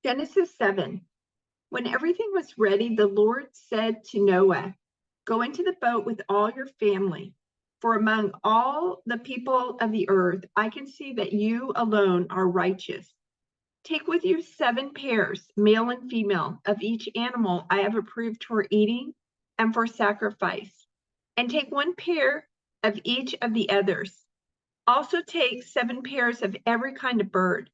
Genesis 7. When everything was ready, the Lord said to Noah, "Go into the boat with all your family, for among all the people of the earth, I can see that you alone are righteous. Take with you 7 pairs, male and female, of each animal I have approved for eating and for sacrifice, and take 1 pair of each of the others. Also take 7 pairs of every kind of bird.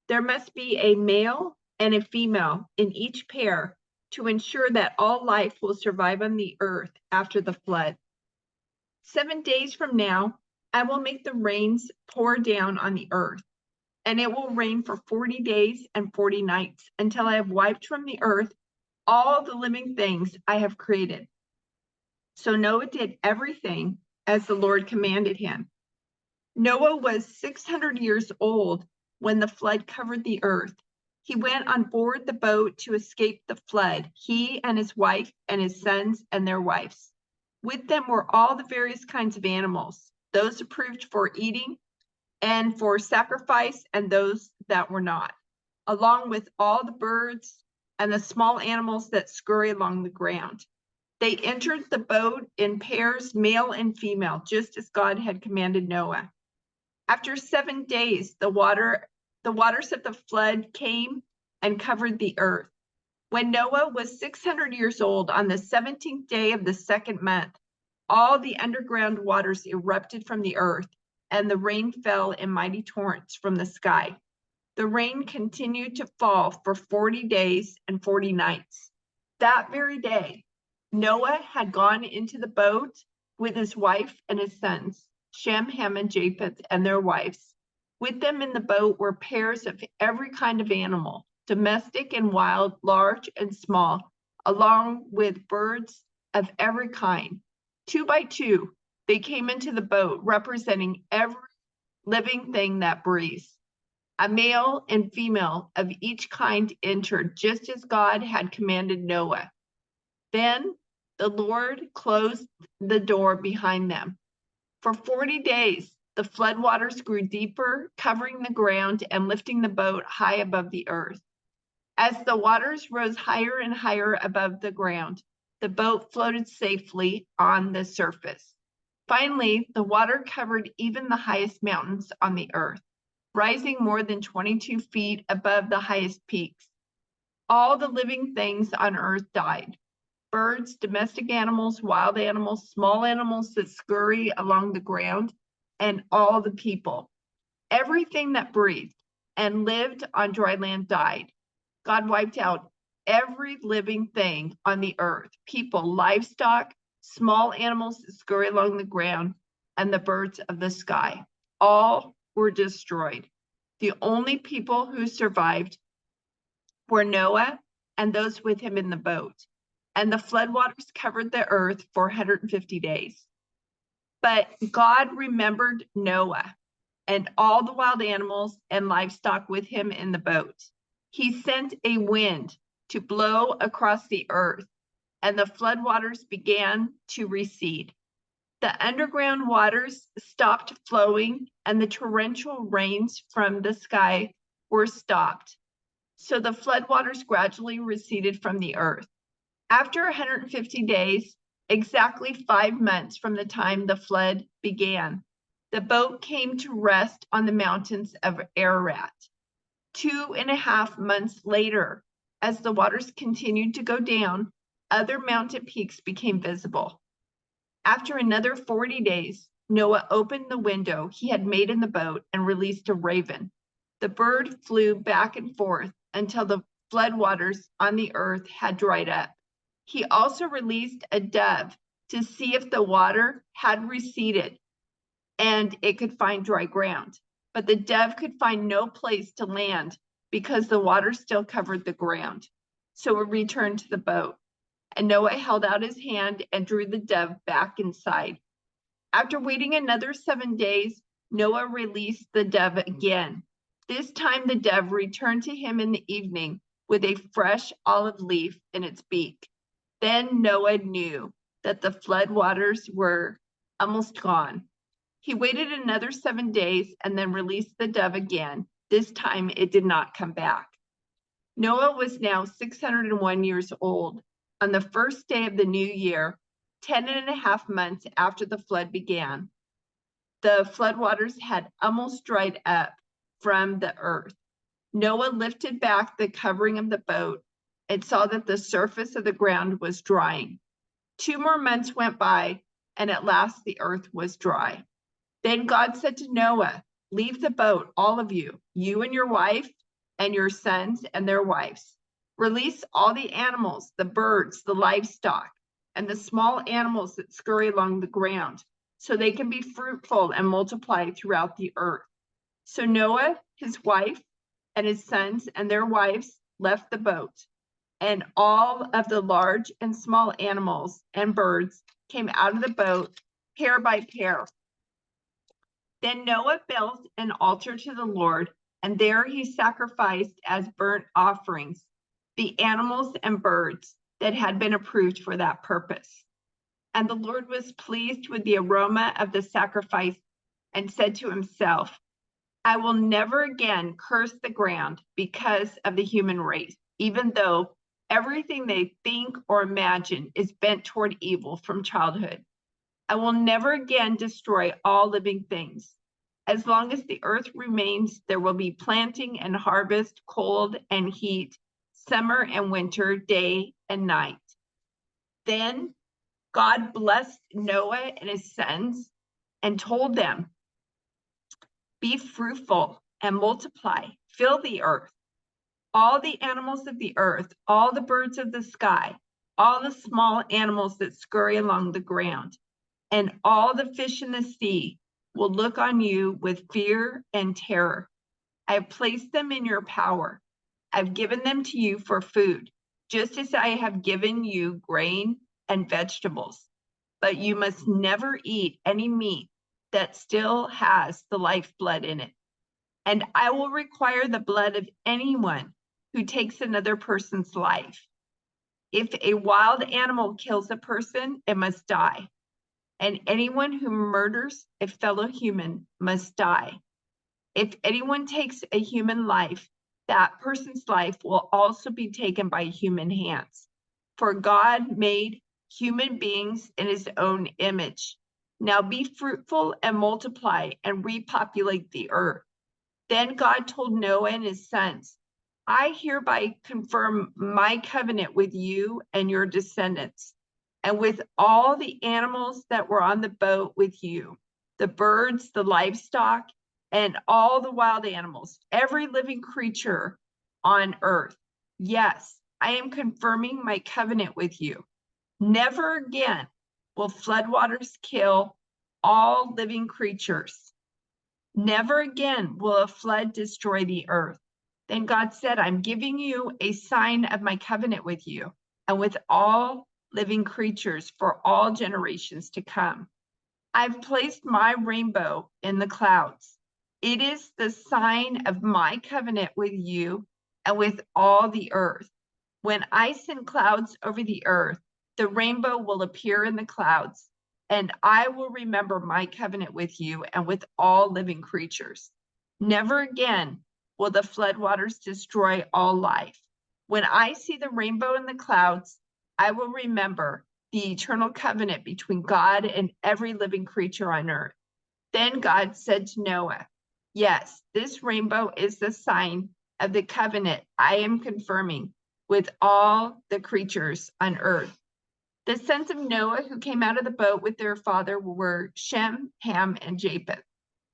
There must be a male and a female in each pair to ensure that all life will survive on the earth after the flood. 7 days from now, I will make the rains pour down on the earth, and it will rain for 40 days and 40 nights until I have wiped from the earth all the living things I have created." So Noah did everything as the Lord commanded him. Noah was 600 years old when the flood covered the earth. He went on board the boat to escape the flood, he and his wife and his sons and their wives. With them were all the various kinds of animals, those approved for eating and for sacrifice and those that were not, along with all the birds and the small animals that scurry along the ground. They entered the boat in pairs, male and female, just as God had commanded Noah. After 7 days, the waters of the flood came and covered the earth. When Noah was 600 years old, on the 17th day of the second month, all the underground waters erupted from the earth, and the rain fell in mighty torrents from the sky. The rain continued to fall for 40 days and 40 nights. That very day, Noah had gone into the boat with his wife and his sons, Shem, Ham, and Japheth, and their wives. With them in the boat were pairs of every kind of animal, domestic and wild, large and small, along with birds of every kind. 2 by 2, they came into the boat, representing every living thing that breathes. A male and female of each kind entered, just as God had commanded Noah. Then the Lord closed the door behind them. For 40 days, the floodwaters grew deeper, covering the ground and lifting the boat high above the earth. As the waters rose higher and higher above the ground, the boat floated safely on the surface. Finally, the water covered even the highest mountains on the earth, rising more than 22 feet above the highest peaks. All the living things on earth died. Birds, domestic animals, wild animals, small animals that scurry along the ground, and all the people. Everything that breathed and lived on dry land died. God wiped out every living thing on the earth, people, livestock, small animals that scurry along the ground, and the birds of the sky. All were destroyed. The only people who survived were Noah and those with him in the boat. And the floodwaters covered the earth for 150 days. But God remembered Noah and all the wild animals and livestock with him in the boat. He sent a wind to blow across the earth, and the floodwaters began to recede. The underground waters stopped flowing, and the torrential rains from the sky were stopped. So the floodwaters gradually receded from the earth. After 150 days, exactly 5 months from the time the flood began, the boat came to rest on the mountains of Ararat. 2.5 months later, as the waters continued to go down, other mountain peaks became visible. After another 40 days, Noah opened the window he had made in the boat and released a raven. The bird flew back and forth until the floodwaters on the earth had dried up. He also released a dove to see if the water had receded and it could find dry ground. But the dove could find no place to land because the water still covered the ground. So it returned to the boat. And Noah held out his hand and drew the dove back inside. After waiting another 7 days, Noah released the dove again. This time the dove returned to him in the evening with a fresh olive leaf in its beak. Then Noah knew that the floodwaters were almost gone. He waited another 7 days and then released the dove again. This time it did not come back. Noah was now 601 years old. On the first day of the new year, 10.5 months after the flood began, the floodwaters had almost dried up from the earth. Noah lifted back the covering of the boat and saw that the surface of the ground was drying. 2 more months went by, and at last the earth was dry. Then God said to Noah, "Leave the boat, all of you, you and your wife and your sons and their wives. Release all the animals, the birds, the livestock, and the small animals that scurry along the ground, so they can be fruitful and multiply throughout the earth." So Noah, his wife, and his sons and their wives left the boat, and all of the large and small animals and birds came out of the boat, pair by pair. Then Noah built an altar to the Lord, and there he sacrificed as burnt offerings the animals and birds that had been approved for that purpose. And the Lord was pleased with the aroma of the sacrifice and said to himself, "I will never again curse the ground because of the human race, even though everything they think or imagine is bent toward evil from childhood. I will never again destroy all living things. As long as the earth remains, there will be planting and harvest, cold and heat, summer and winter, day and night." Then God blessed Noah and his sons and told them, "Be fruitful and multiply, fill the earth. All the animals of the earth, all the birds of the sky, all the small animals that scurry along the ground, and all the fish in the sea will look on you with fear and terror. I have placed them in your power. I've given them to you for food, just as I have given you grain and vegetables. But you must never eat any meat that still has the lifeblood in it. And I will require the blood of anyone who takes another person's life. If a wild animal kills a person, it must die. And anyone who murders a fellow human must die. If anyone takes a human life, that person's life will also be taken by human hands. For God made human beings in his own image. Now be fruitful and multiply and repopulate the earth." Then God told Noah and his sons, "I hereby confirm my covenant with you and your descendants, and with all the animals that were on the boat with you, the birds, the livestock, and all the wild animals, every living creature on earth. Yes, I am confirming my covenant with you. Never again will floodwaters kill all living creatures. Never again will a flood destroy the earth." Then God said, "I'm giving you a sign of my covenant with you and with all living creatures for all generations to come. I've placed my rainbow in the clouds. It is the sign of my covenant with you and with all the earth. When I send clouds over the earth, the rainbow will appear in the clouds, and I will remember my covenant with you and with all living creatures. Never again will the floodwaters destroy all life. When I see the rainbow in the clouds, I will remember the eternal covenant between God and every living creature on earth." Then God said to Noah, "Yes, this rainbow is the sign of the covenant I am confirming with all the creatures on earth." The sons of Noah who came out of the boat with their father were Shem, Ham, and Japheth.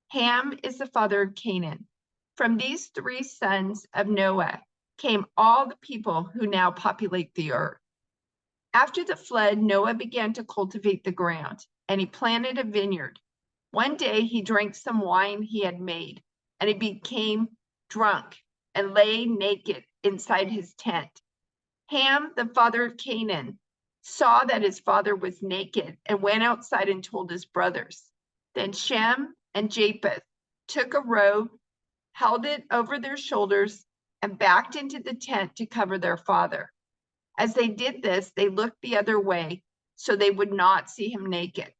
Ham is the father of Canaan. From these 3 sons of Noah came all the people who now populate the earth. After the flood, Noah began to cultivate the ground, and he planted a vineyard. One day he drank some wine he had made, and he became drunk and lay naked inside his tent. Ham, the father of Canaan, saw that his father was naked and went outside and told his brothers. Then Shem and Japheth took a robe, held it over their shoulders, and backed into the tent to cover their father. As they did this, they looked the other way so they would not see him naked.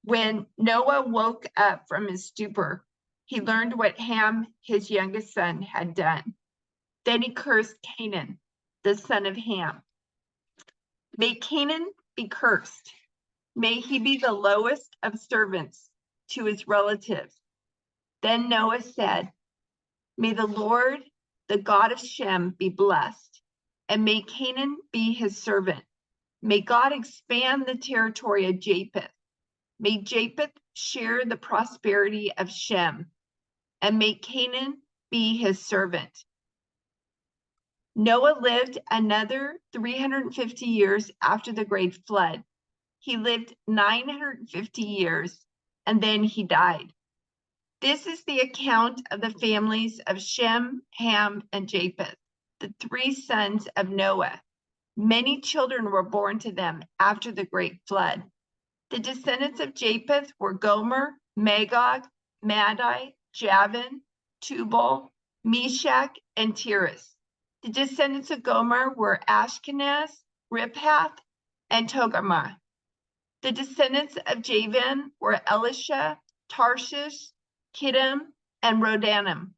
When Noah woke up from his stupor, he learned what Ham, his youngest son, had done. Then he cursed Canaan, the son of Ham. May Canaan be cursed. May he be the lowest of servants to his relatives. Then Noah said, may the Lord, the God of Shem, be blessed, and may Canaan be his servant. May God expand the territory of Japheth. May Japheth share the prosperity of Shem, and may Canaan be his servant. Noah lived another 350 years after the great flood. He lived 950 years, and then he died. This is the account of the families of Shem, Ham, and Japheth, the three sons of Noah. Many children were born to them after the great flood. The descendants of Japheth were Gomer, Magog, Madai, Javan, Tubal, Meshach, and Tiras. The descendants of Gomer were Ashkenaz, Riphath, and Togarmah. The descendants of Javan were Elisha, Tarshish, Kittim, and Rodanim.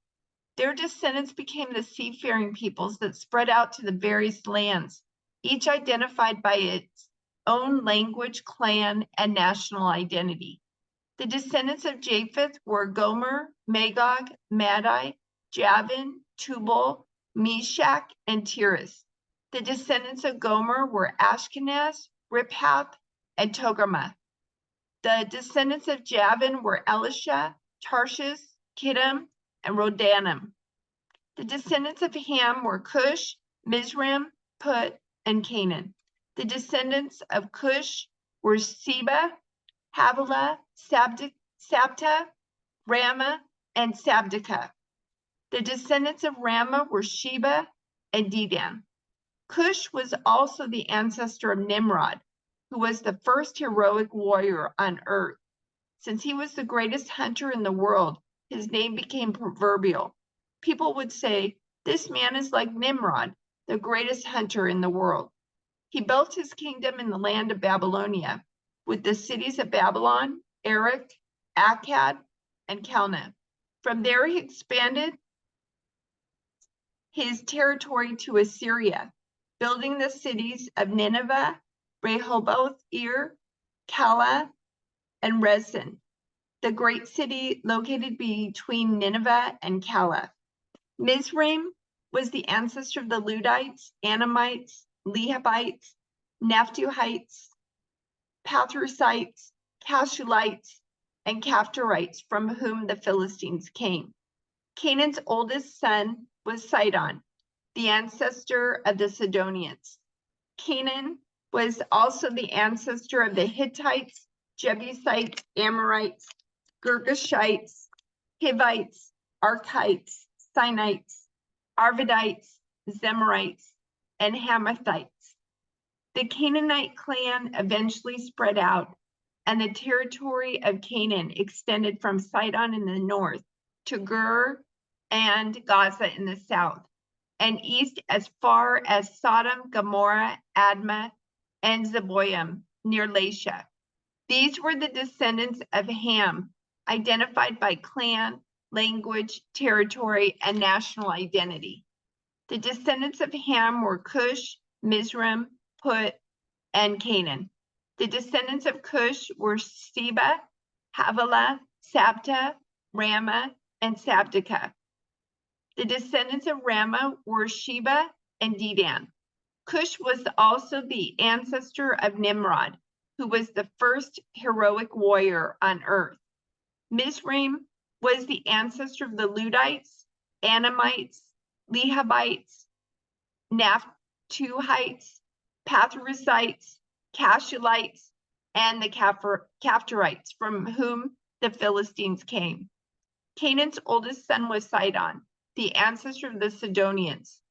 Their descendants became the seafaring peoples that spread out to the various lands, each identified by its own language, clan, and national identity. The descendants of Japheth were Gomer, Magog, Madai, Javan, Tubal, Meshach, and Tiras. The descendants of Gomer were Ashkenaz, Riphath, and Togarmah. The descendants of Javan were Elisha, Tarshish, Kittim, and Rodanim. The descendants of Ham were Cush, Mizraim, Put, and Canaan. The descendants of Cush were Sheba, Havilah, Sabta, Ramah, and Sabdeka. The descendants of Ramah were Sheba and Dedan. Cush was also the ancestor of Nimrod, who was the first heroic warrior on earth. Since he was the greatest hunter in the world, his name became proverbial. People would say, this man is like Nimrod, the greatest hunter in the world. He built his kingdom in the land of Babylonia, with the cities of Babylon, Erech, Akkad, and Calneh. From there, he expanded his territory to Assyria, building the cities of Nineveh, Rehoboth-ir, Calah, and Resen, the great city located between Nineveh and Calah. Mizraim was the ancestor of the Ludites, Anamites, Lehabites, Naphtuhites, Pathrusites, Cashulites, and Caphtorites, from whom the Philistines came. Canaan's oldest son was Sidon, the ancestor of the Sidonians. Canaan was also the ancestor of the Hittites, Jebusites, Amorites, Girgashites, Hivites, Archites, Sinites, Arvadites, Zemarites, and Hamathites. The Canaanite clan eventually spread out, and the territory of Canaan extended from Sidon in the north to Gur and Gaza in the south, and east as far as Sodom, Gomorrah, Admah, and Zeboim near Lasha. These were the descendants of Ham, identified by clan, language, territory, and national identity. The descendants of Ham were Cush, Mizraim, Put, and Canaan. The descendants of Cush were Sheba, Havilah, Sabta, Ramah, and Sabdeka. The descendants of Ramah were Sheba and Dedan. Cush was also the ancestor of Nimrod, who was the first heroic warrior on earth. Mizraim was the ancestor of the Ludites, Anamites, Lehabites, Naphtuhites, Pathrusites, Cashulites, and the Caphtorites, from whom the Philistines came. Canaan's oldest son was Sidon, the ancestor of the Sidonians.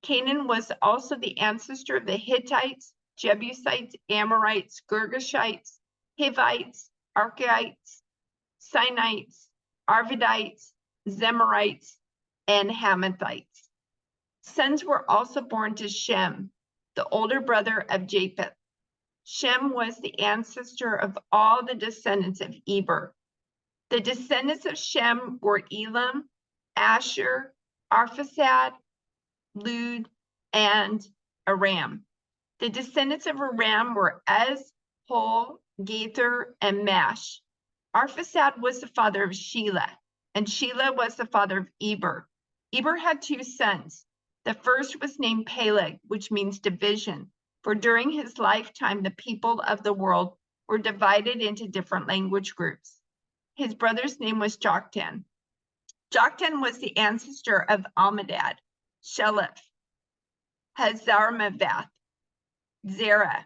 Canaan was also the ancestor of the Hittites, Jebusites, Amorites, Girgashites, Hivites, Archites, Sinites, Arvadites, Zemarites, and Hamathites. Sons were also born to Shem, the older brother of Japheth. Shem was the ancestor of all the descendants of Eber. The descendants of Shem were Elam, Asher, Arphaxad, Lud, and Aram. The descendants of Aram were Ez, Hol, Gether, and Mash. Arphaxad was the father of Shelah, and Shelah was the father of Eber. Eber had two sons. The first was named Peleg, which means division, for during his lifetime, the people of the world were divided into different language groups. His brother's name was Joktan. Joktan was the ancestor of Almadad, Sheleph, Hazarmaveth, Zerah,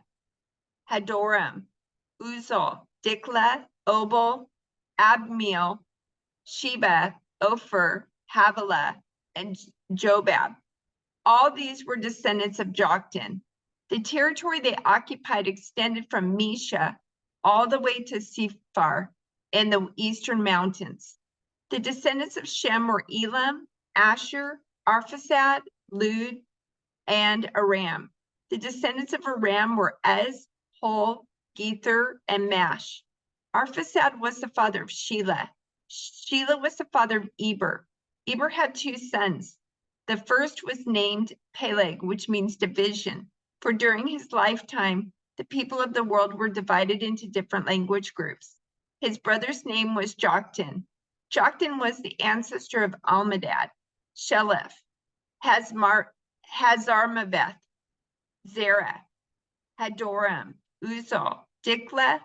Hadoram, Uzal, Dikla, Obal, Abmiel, Sheba, Ophir, Havilah, and Jobab. All these were descendants of Joktan. The territory they occupied extended from Mesha all the way to Sephar in the eastern mountains. The descendants of Shem were Elam, Asher, Arphaxad, Lud, and Aram. The descendants of Aram were Ez, Hol, Gether, and Mash. Arphaxad was the father of Shelah. Shelah was the father of Eber. Eber had two sons. The first was named Peleg, which means division, for during his lifetime, the people of the world were divided into different language groups. His brother's name was Joktan. Joktan was the ancestor of Almadad, Sheleph, Hazarmaveth, Zerah, Hadoram, Uzal, Dikla,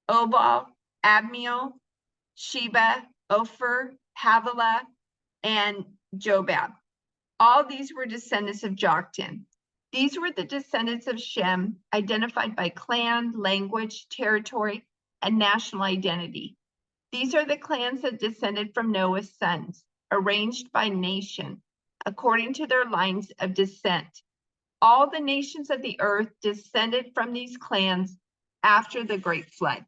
Obal, Abmiel, Sheba, Ophir, Havilah, and Jobab. All these were descendants of Joktan. These were the descendants of Shem, identified by clan, language, territory, and national identity. These are the clans that descended from Noah's sons, arranged by nation, according to their lines of descent. All the nations of the earth descended from these clans after the great flood.